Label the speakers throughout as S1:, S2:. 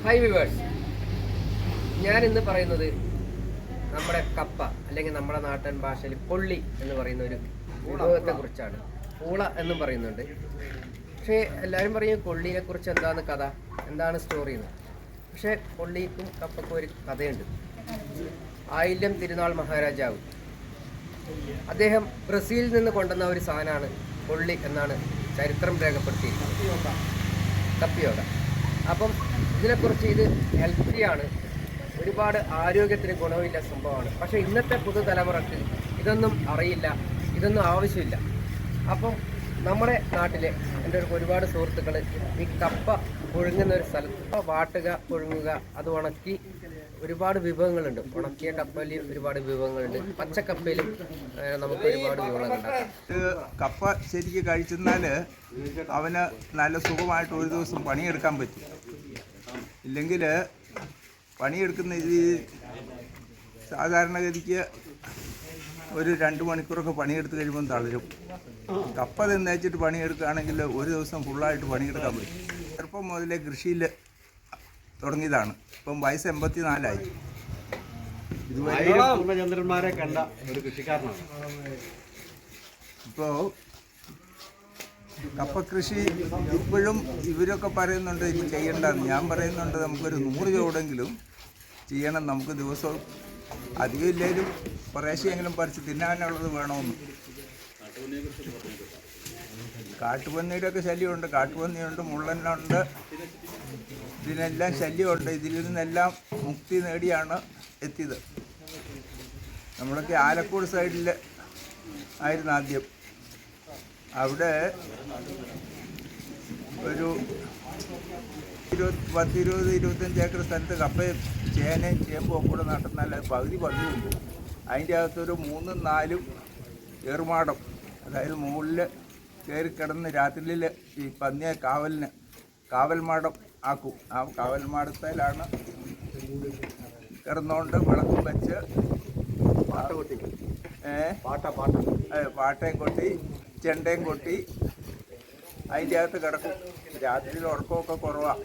S1: Hi viewers, ഞാൻ ഇന്ന് പറയുന്നത് നമ്മുടെ കപ്പ അല്ലെങ്കിൽ നമ്മുടെ നാടൻ ഭാഷയിൽ പൊള്ളി എന്ന് പറയുന്ന ഒരു വിഭവത്തെ കുറിച്ചാണ്. പൂള എന്നും പറയുന്നുണ്ട്. പക്ഷേ എല്ലാവരും പറയും കൊള്ളിനെ കുറിച്ച് എന്താണ് കഥ, എന്താണ് സ്റ്റോറി എന്ന്. പക്ഷേ പൊള്ളിക്കും കപ്പക്കും ഒരു കഥയുണ്ട്. ആയില്യം തിരുനാൾ മഹാരാജാവ് അദ്ദേഹം ബ്രസീലിൽ നിന്ന് കൊണ്ടുവന്ന ഒരു സാധനമാണ് പൊള്ളി എന്നാണ് ചരിത്രം രേഖപ്പെടുത്തിയിരിക്കുന്നത്, കപ്പിയോഗ. അപ്പം ഇതിനെക്കുറിച്ച് ഇത് ഹെൽത്തിയാണ്, ഒരുപാട് ആരോഗ്യത്തിന് ഗുണമില്ല സംഭവമാണ്. പക്ഷേ ഇന്നത്തെ പുതുതലമുറക്ക് ഇതൊന്നും അറിയില്ല, ഇതൊന്നും ആവശ്യമില്ല. അപ്പം നമ്മുടെ നാട്ടിലെ എൻ്റെ ഒരുപാട് സുഹൃത്തുക്കൾ ഈ കപ്പ പുഴുങ്ങുന്ന ഒരു സ്ഥലത്ത് വാട്ടുക, പുഴുങ്ങുക, അത് ഉണക്കി ഒരുപാട് വിഭവങ്ങളുണ്ട്. ഉണക്കിയ കപ്പയിൽ ഒരുപാട് വിഭവങ്ങളുണ്ട്, പച്ചക്കപ്പയിലും നമുക്ക് ഒരുപാട് വിഭവങ്ങളുണ്ടാക്കാം.
S2: കപ്പ ശരിക്ക് കഴിച്ചെന്നാൽ അവന് നല്ല സുഖമായിട്ട് ഒരു ദിവസം പണിയെടുക്കാൻ പറ്റും. ഇല്ലെങ്കിൽ പണിയെടുക്കുന്ന ഈ സാധാരണഗതിക്ക് ഒരു 2 മണിക്കൂറൊക്കെ പണിയെടുത്ത് കഴിയുമ്പോൾ തളരും. കപ്പ തിന്നേച്ചിട്ട് പണിയെടുക്കുകയാണെങ്കിൽ ഒരു ദിവസം ഫുള്ളായിട്ട് പണിയെടുക്കാൻ പറ്റും. ചെറുപ്പം മുതലേ കൃഷിയിൽ തുടങ്ങിയതാണ്. ഇപ്പം വയസ്സ് 84ആയി.
S3: ഇതുവരെ ചന്ദ്രന്മാരെ കണ്ട ഒരു കൃഷിക്കാരനാണ്.
S2: ഇപ്പോൾ കപ്പ കൃഷി ഇപ്പോഴും ഇവരൊക്കെ പറയുന്നുണ്ട് ഇനി ചെയ്യേണ്ടെന്ന്. ഞാൻ പറയുന്നുണ്ട് നമുക്കൊരു 100 ചോടെങ്കിലും ചെയ്യണം. നമുക്ക് ദിവസവും അധികം ഇല്ലെങ്കിലും കുറേശ്ശെയെങ്കിലും പറിച്ച് തിന്നാനുള്ളത് വേണമെന്ന്. കാട്ടുപന്നിയുടെയൊക്കെ ശല്യമുണ്ട്, കാട്ടുപന്നിയുണ്ട്, മുള്ളനുണ്ട്, ഇതിനെല്ലാം ശല്യമുണ്ട്. ഇതിൽ നിന്നെല്ലാം മുക്തി നേടിയാണ് എത്തിയത്. നമ്മളൊക്കെ ആലക്കോട് സൈഡിൽ ആയിരുന്നു ആദ്യം. അവിടെ ഒരു 10-20-25 ഏക്കർ സ്ഥലത്ത് കപ്പയും ചേനയും ചേമ്പും കൂടെ നട്ടുന്നാൽ പകുതി പന്നി ഉണ്ട്. അതിൻ്റെ അകത്തൊരു 3-4 ഏറുമാടം, അതായത് മുകളിൽ കയറി കിടന്ന് രാത്രിയിൽ ഈ പന്നിയെ കാവൽമാടം ആക്കും. ആ കാവൽമാടത്തിലാണ് കിടന്നുകൊണ്ട് വിളക്കും വെച്ച് പാട്ടയും കൊട്ടി ചെണ്ടയും കൊട്ടി അതിൻ്റെ അകത്ത് കിടക്കും. രാത്രിയിൽ ഉറക്കമൊക്കെ കുറവാണ്.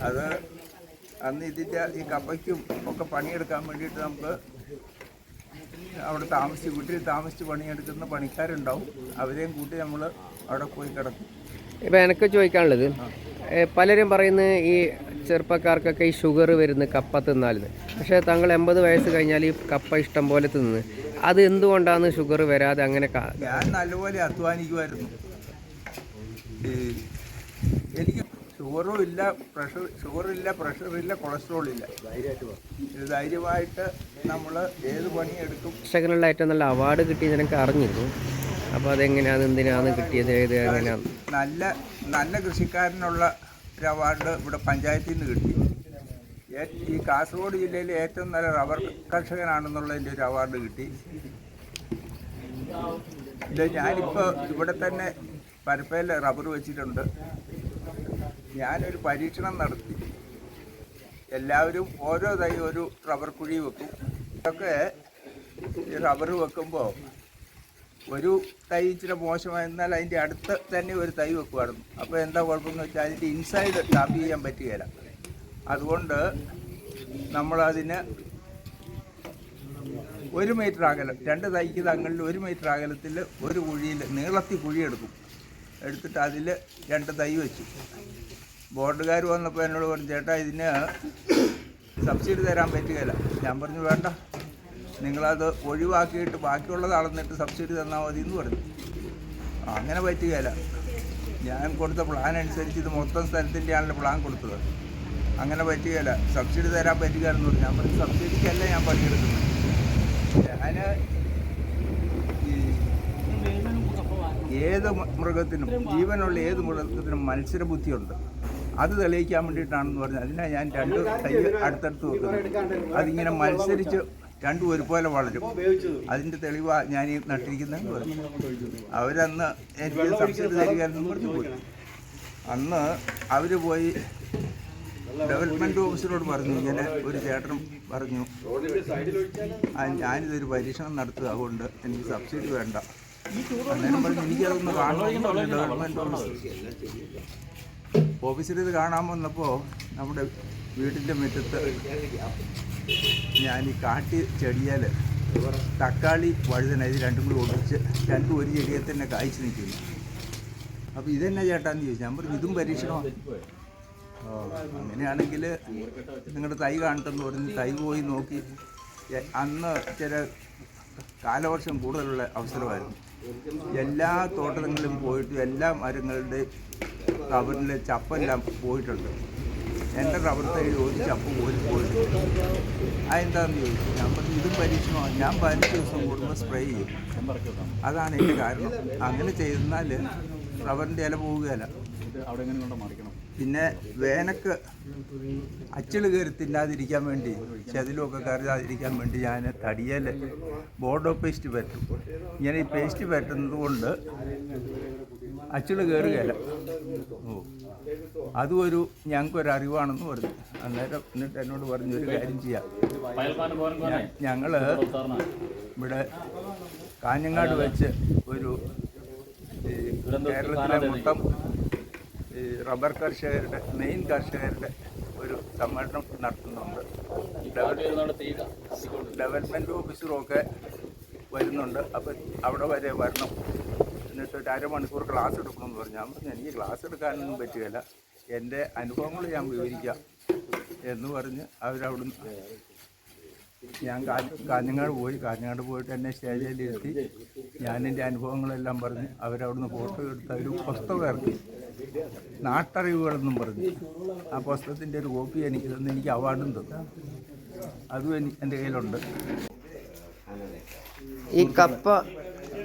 S2: അത് അന്ന് ഇതിൻ്റെ ഈ കപ്പയ്ക്കും ഒക്കെ പണിയെടുക്കാൻ വേണ്ടിയിട്ട് നമുക്ക് അവിടെ വീട്ടിൽ താമസിച്ച് പണിയെടുക്കുന്ന പണിക്കാരുണ്ടാവും. അവരെയും കൂട്ടി നമ്മൾ അവിടെ പോയി കിടക്കും.
S1: ഇപ്പം എനിക്ക് ചോദിക്കാനുള്ളത്, പലരും പറയുന്നത് ഈ ചെറുപ്പക്കാർക്കൊക്കെ ഈ ഷുഗർ വരുന്നത് കപ്പ തിന്നാലെന്ന്. പക്ഷേ താങ്കൾ 80 വയസ്സ് കഴിഞ്ഞാൽ ഈ കപ്പ ഇഷ്ടം പോലെ തിന്ന്, അത് എന്തുകൊണ്ടാണ് ഷുഗർ വരാതെ അങ്ങനെ?
S2: ഞാൻ നല്ലപോലെ അധ്വാനിക്കുമായിരുന്നു. എനിക്ക് ഷുഗറില്ല, പ്രഷറില്ല, കൊളസ്ട്രോളില്ല. ധൈര്യമായിട്ട് നമ്മൾ ഏത് പണിയെടുക്കും.
S1: കർഷകനുള്ള ഏറ്റവും നല്ല അവാർഡ് കിട്ടിയത് എനിക്ക് അറിഞ്ഞിരുന്നു. അപ്പോൾ അതെങ്ങനെയാണ്, എന്തിനാണ് കിട്ടിയത്, ഏത് എങ്ങനെയാണ്?
S2: നല്ല കൃഷിക്കാരനുള്ള ഒരു അവാർഡ് ഇവിടെ പഞ്ചായത്തിൽ നിന്ന് കിട്ടി. ഈ കാസർഗോഡ് ജില്ലയിലെ ഏറ്റവും നല്ല റബ്ബർ കർഷകനാണെന്നുള്ളതിൻ്റെ ഒരു അവാർഡ് കിട്ടി. ഞാനിപ്പോൾ ഇവിടെ തന്നെ പരപ്പയിൽ റബ്ബർ വെച്ചിട്ടുണ്ട്. ഞാനൊരു പരീക്ഷണം നടത്തി. എല്ലാവരും ഓരോ തൈ ഒരു റബ്ബർ കുഴി വെക്കും. ഇതൊക്കെ ഈ റബ്ബർ വെക്കുമ്പോൾ ഒരു തൈ ഇച്ചിരി മോശമായിരുന്നാൽ അതിൻ്റെ അടുത്ത് തന്നെ ഒരു തൈ വെക്കുമായിരുന്നു. അപ്പോൾ എന്താ കുഴപ്പമെന്ന് വെച്ചാൽ അതിൻ്റെ ഇൻസൈഡ് ടാപ്പ് ചെയ്യാൻ പറ്റുകയില്ല. അതുകൊണ്ട് നമ്മളതിന് 1 മീറ്റർ അകലം, 2 തൈക്ക് തങ്ങളിൽ 1 മീറ്റർ അകലത്തിൽ ഒരു കുഴിയിൽ നീളത്തിൽ കുഴിയെടുക്കും. എടുത്തിട്ട് അതിൽ 2 തൈ വെച്ചു. ബോർഡുകാർ വന്നപ്പോൾ എന്നോട് പറഞ്ഞു, ചേട്ടാ ഇതിന് സബ്സിഡി തരാൻ പറ്റുകയില്ല. ഞാൻ പറഞ്ഞു വേണ്ട, നിങ്ങളത് ഒഴിവാക്കിയിട്ട് ബാക്കിയുള്ളത് അളന്നിട്ട് സബ്സിഡി തന്നാൽ മതി എന്ന് പറഞ്ഞു. അങ്ങനെ പറ്റുകയില്ല. ഞാൻ കൊടുത്ത പ്ലാൻ അനുസരിച്ച് ഇത് മൊത്തം സ്ഥലത്തിൻ്റെ ആണല്ലോ പ്ലാൻ കൊടുത്തത്. അങ്ങനെ പറ്റുകയില്ല, സബ്സിഡി തരാൻ പറ്റുകയെന്ന് പറഞ്ഞു. ഞാൻ പറഞ്ഞു സബ്സിഡിക്കല്ല ഞാൻ പണിയെടുക്കുന്നത്. ഞാൻ ഏത് മൃഗത്തിനും, ജീവനുള്ള ഏത് മൃഗത്തിനും മത്സരബുദ്ധിയുണ്ട്. അത് തെളിയിക്കാൻ വേണ്ടിയിട്ടാണെന്ന് പറഞ്ഞു. അതിനാണ് ഞാൻ 2 തൈ അടുത്തടുത്ത് വെക്കുന്നത്. അതിങ്ങനെ മത്സരിച്ച് 2 ഒരുപോലെ വളരും. അതിൻ്റെ തെളിവാണ് ഞാൻ ഈ നട്ടിരിക്കുന്നതെന്ന് പറഞ്ഞു. അവരന്ന് എനിക്ക് സബ്സിഡി തരികയെന്ന് പറഞ്ഞു പോയി. അന്ന് അവർ പോയി ഡെവലപ്മെൻറ്റ് ഓഫീസറോട് പറഞ്ഞു, ഇങ്ങനെ ഒരു ചേട്ടനും പറഞ്ഞു, ഞാനിതൊരു പരീക്ഷണം നടത്തുക, അതുകൊണ്ട് എനിക്ക് സബ്സിഡി വേണ്ട. അന്നേരം പറഞ്ഞു എനിക്കതൊന്ന് കാണണമെന്ന് പറഞ്ഞു ഡെവലപ്മെൻറ്റ് ഓഫീസർ. ഓഫീസിൽ ഇത് കാണാൻ വന്നപ്പോൾ നമ്മുടെ വീടിൻ്റെ മുറ്റത്ത് ഞാൻ ഈ കാട്ടി ചെടിയാൽ തക്കാളി വഴുതന ഇത് രണ്ടും കൂടി ഒടിച്ച് രണ്ടും ഒരു ചെടിയെ തന്നെ കായ്ച്ച് നിൽക്കുന്നു. അപ്പോൾ ഇതെന്നാ ചേട്ടാന്ന് ചോദിച്ചു. ഞാൻ പറഞ്ഞു ഇതും പരീക്ഷണമാണ്. അങ്ങനെയാണെങ്കിൽ നിങ്ങളുടെ തൈ കാണട്ടെന്ന് പറഞ്ഞ് തൈ പോയി നോക്കി. അന്ന് ചില കാലവർഷം കൂടുതലുള്ള അവസരമായിരുന്നു. എല്ലാ തോട്ടങ്ങളിലും പോയിട്ട് എല്ലാ മരങ്ങളുടെ റബ്ബറിലെ ചപ്പെല്ലാം പോയിട്ടുണ്ട്. എൻ്റെ റബ്ബർ തൈയിൽ ഒരു ചപ്പ് പോലും പോയിട്ടുണ്ട്. അതെന്താണെന്ന് ചോദിച്ചു. ഞാൻ പറഞ്ഞു ഇതും പരീക്ഷണമാണ്. ഞാൻ 15 ദിവസം കൂടുമ്പോൾ സ്പ്രേ ചെയ്യും. അതാണ് എൻ്റെ കാരണം. അങ്ങനെ ചെയ്താൽ റബ്ബറിൻ്റെ ഇല പോവുകയില്ല. പിന്നെ വേനക്ക് അച്ചിൽ കയറി തിന്നാതിരിക്കാൻ വേണ്ടി, ചെതിലൊക്കെ കയറാതിരിക്കാൻ വേണ്ടി ഞാൻ തടിയൽ ബോർഡോ പേസ്റ്റ് പറ്റും. ഇങ്ങനെ ഈ പേസ്റ്റ് പറ്റുന്നത് കൊണ്ട് അച്ചിൽ കയറുകയില്ല. അതും ഞങ്ങൾക്കൊരു അറിവാണെന്ന് പറഞ്ഞു. അന്നേരം എന്നിട്ട് എന്നോട് പറഞ്ഞു ഒരു കാര്യം ചെയ്യാം, ഞങ്ങൾ ഇവിടെ കാഞ്ഞങ്ങാട് വെച്ച് ഒരു കേരളത്തിലെ മൊത്തം റബ്ബർ കർഷകരുടെ മെയിൻ കർഷകരുടെ ഒരു സമ്മേളനം നടത്തുന്നുണ്ട്. ഡെവലപ്മെൻറ്റ് ഓഫീസറൊക്കെ വരുന്നുണ്ട്. അപ്പം അവിടെ വരെ വരണം. എന്നിട്ട് ഒരു അരമണിക്കൂർ ക്ലാസ് എടുക്കണമെന്ന് പറഞ്ഞു. ഞാൻ പറഞ്ഞു എനിക്ക് ക്ലാസ് എടുക്കാനൊന്നും പറ്റുകയില്ല, എൻ്റെ അനുഭവങ്ങൾ ഞാൻ വിവരിക്കാം എന്ന് പറഞ്ഞ് അവരവിടുന്ന് ഞാൻ കാഞ്ഞങ്ങാട് പോയിട്ട് എന്നെ സ്റ്റേജിലിരുത്തി ഞാനെൻ്റെ അനുഭവങ്ങളെല്ലാം പറഞ്ഞ് അവരവിടുന്ന് ഫോട്ടോ എടുത്ത് ഒരു പുസ്തകം ഇറക്കി, നാട്ടറിവുകളെന്നും പറഞ്ഞ്. ആ പുസ്തകത്തിൻ്റെ ഒരു കോപ്പി എനിക്ക് തന്ന് എനിക്ക് അവാർഡും തന്നു. അതും എൻ്റെ കയ്യിലുണ്ട്.
S1: ഈ കപ്പ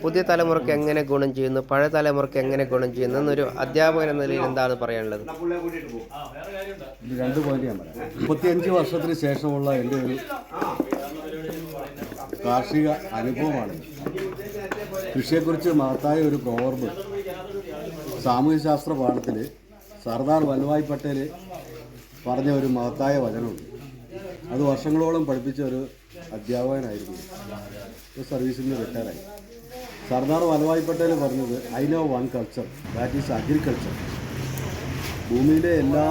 S1: പുതിയ തലമുറയ്ക്ക് എങ്ങനെ ഗുണം ചെയ്യുന്നു, പഴയ തലമുറയ്ക്ക് എങ്ങനെ ഗുണം ചെയ്യുന്നു എന്നൊരു അധ്യാപകൻ എന്ന നിലയിൽ എന്താണ് പറയാനുള്ളത്?
S3: ഇത് 2 പോയിന്റ് ഞാൻ പറയാം. 35 വർഷത്തിന് ശേഷമുള്ള എൻ്റെ ഒരു കാർഷിക അനുഭവമാണ്. കൃഷിയെക്കുറിച്ച് മഹത്തായ ഒരു പ്രോവർബ് സാമൂഹ്യശാസ്ത്ര പാഠത്തിൽ സർദാർ വല്ലഭായ് പട്ടേൽ പറഞ്ഞ ഒരു മഹത്തായ വചനമുണ്ട്. അത് വർഷങ്ങളോളം പഠിപ്പിച്ച ഒരു അധ്യാപകനായിരുന്നു. സർവീസിൽ നിന്ന് റിട്ടയറായി. സർദാർ വല്ലഭായ് പട്ടേൽ പറഞ്ഞത് I know one culture, that is agriculture. ഭൂമിയിലെ എല്ലാ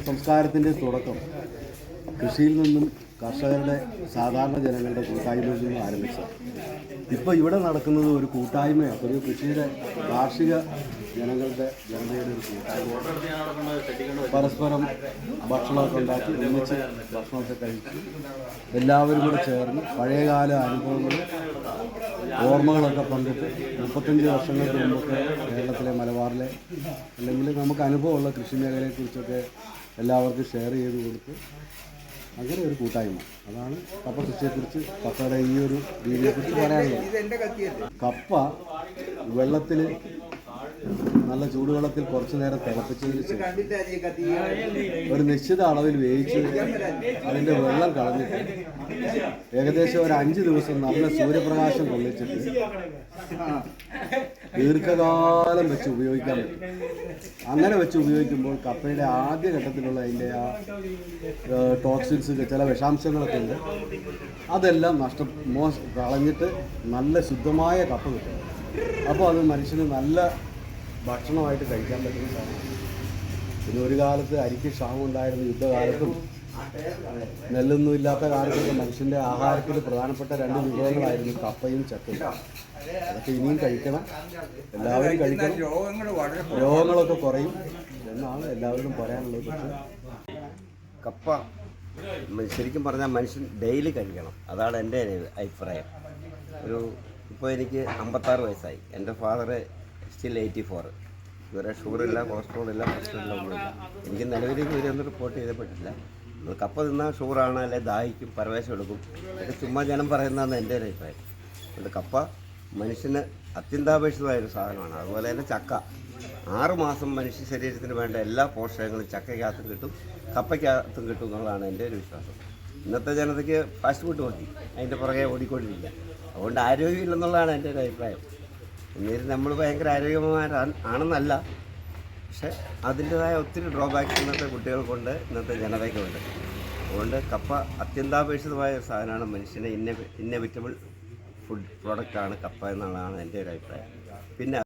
S3: സംസ്കാരത്തിൻ്റെ തുടക്കം കൃഷിയിൽ നിന്നും കർഷകരുടെ സാധാരണ ജനങ്ങളുടെ കൂട്ടായ്മയിൽ നിന്നും ആരംഭിച്ചത്. ഇപ്പോൾ ഇവിടെ നടക്കുന്നത് ഒരു കൂട്ടായ്മയാണ്, ഒരു കൃഷിയുടെ കാർഷിക ജനങ്ങളുടെ ഒരു കൂട്ടായ്മ. പരസ്പരം ഭക്ഷണമൊക്കെ ഉണ്ടാക്കി ഒന്നിച്ച് ഭക്ഷണമൊക്കെ കഴിച്ച് എല്ലാവരും കൂടെ ചേർന്ന് പഴയകാല അനുഭവങ്ങൾ ഓർമ്മകളൊക്കെ പങ്കിട്ട് 35 വർഷങ്ങൾക്ക് മുമ്പൊക്കെ കേരളത്തിലെ മലബാറിലെ അല്ലെങ്കിൽ നമുക്ക് അനുഭവമുള്ള കൃഷി മേഖലയെക്കുറിച്ചൊക്കെ എല്ലാവർക്കും ഷെയർ ചെയ്ത് കൊടുത്ത് അങ്ങനെ ഒരു കൂട്ടായ്മ. അതാണ് കപ്പ കൃഷിയെക്കുറിച്ച്, കപ്പയുടെ ഈ ഒരു രീതിയെക്കുറിച്ച് പറയാനുള്ളത്. കപ്പ വെള്ളത്തിൽ നല്ല ചൂടുവെള്ളത്തിൽ കുറച്ചു നേരം തിളപ്പിച്ചതിന് ശേഷം ഒരു നിശ്ചിത അളവിൽ വേവിച്ച് അതിൻ്റെ വെള്ളം കളഞ്ഞിട്ട് ഏകദേശം ഒരു 5 ദിവസം നല്ല സൂര്യപ്രകാശം കൊള്ളിച്ചിട്ട് ദീർഘകാലം വെച്ച് ഉപയോഗിക്കാൻ പറ്റും. അങ്ങനെ വെച്ച് ഉപയോഗിക്കുമ്പോൾ കപ്പയുടെ ആദ്യ ഘട്ടത്തിലുള്ള അതിൻ്റെ ആ ടോക്സിൻസ്, ചില വിഷാംശങ്ങളൊക്കെ ഉണ്ട്, അതെല്ലാം കളഞ്ഞിട്ട് നല്ല ശുദ്ധമായ കപ്പ കിട്ടും. അപ്പോൾ അത് മനുഷ്യന് നല്ല ഭക്ഷണമായിട്ട് കഴിക്കാൻ പറ്റുന്ന സാധനമാണ്. പിന്നെ ഒരു കാലത്ത് അരിക്ക് ക്ഷാമം ഉണ്ടായിരുന്ന യുദ്ധകാലത്തും നെല്ലൊന്നും ഇല്ലാത്ത കാലത്തൊക്കെ മനുഷ്യൻ്റെ ആഹാരത്തിൽ പ്രധാനപ്പെട്ട 2 വിഭവങ്ങളായിരുന്നു കപ്പയും ചക്കയും. അതൊക്കെ ഇനിയും കഴിക്കണം, എല്ലാവരും കഴിക്കണം, രോഗങ്ങളൊക്കെ കുറയും എന്നാണ് എല്ലാവരും പറയാനുള്ളത്. പക്ഷേ
S4: കപ്പ ശരിക്കും പറഞ്ഞാൽ മനുഷ്യൻ ഡെയിലി കഴിക്കണം, അതാണ് എൻ്റെ അഭിപ്രായം. ഇപ്പോൾ എനിക്ക് 56 വയസ്സായി. എൻ്റെ ഫാദർ സ്റ്റിൽ 84. ഇതുവരെ ഷുഗറില്ല, കൊളസ്ട്രോളില്ല, പ്രശ്നമില്ല, ഒന്നുമില്ല. എനിക്ക് നിലവിലേക്ക് ഇതൊന്നും റിപ്പോർട്ട് ചെയ്തപ്പെട്ടില്ല. കപ്പ തിന്നാൽ ഷുഗറാണ്, അല്ലെ ദാഹിക്കും, പരവേശം എടുക്കും, അതൊക്കെ ചുമ്മാ ജനം പറയുന്നതാണ് എൻ്റെ ഒരു അഭിപ്രായം. അതുകൊണ്ട് കപ്പ മനുഷ്യന് അത്യന്താപേക്ഷിതമായൊരു സാധനമാണ്. അതുപോലെ തന്നെ ചക്ക 6 മാസം മനുഷ്യ ശരീരത്തിന് വേണ്ട എല്ലാ പോഷകങ്ങളും ചക്കയ്ക്കകത്തും കിട്ടും, കപ്പയ്ക്കകത്തും കിട്ടും എന്നുള്ളതാണ് എൻ്റെ ഒരു വിശ്വാസം. ഇന്നത്തെ ജനതയ്ക്ക് ഫാസ്റ്റ് ഫുഡ് മതി, അതിൻ്റെ പുറകെ ഓടിക്കൊണ്ടിരിക്കുക. അതുകൊണ്ട് ആരോഗ്യമില്ലെന്നുള്ളതാണ് എൻ്റെ ഒരു അഭിപ്രായം. എന്നിട്ട് നമ്മൾ ഭയങ്കര ആരോഗ്യമാണെന്നല്ല, പക്ഷെ അതിൻ്റെതായ ഒത്തിരി ഡ്രോബാക്സ് ഇന്നത്തെ കുട്ടികൾക്കുണ്ട്, ഇന്നത്തെ ജനതയ്ക്കുണ്ട്. അതുകൊണ്ട് കപ്പ അത്യന്താപേക്ഷിതമായ ഒരു സാധനമാണ്. മനുഷ്യനെ ഇന്നവിറ്റബിൾ ഫുഡ് പ്രോഡക്റ്റാണ് കപ്പ എന്നുള്ളതാണ് എൻ്റെ ഒരു അഭിപ്രായം. പിന്നെ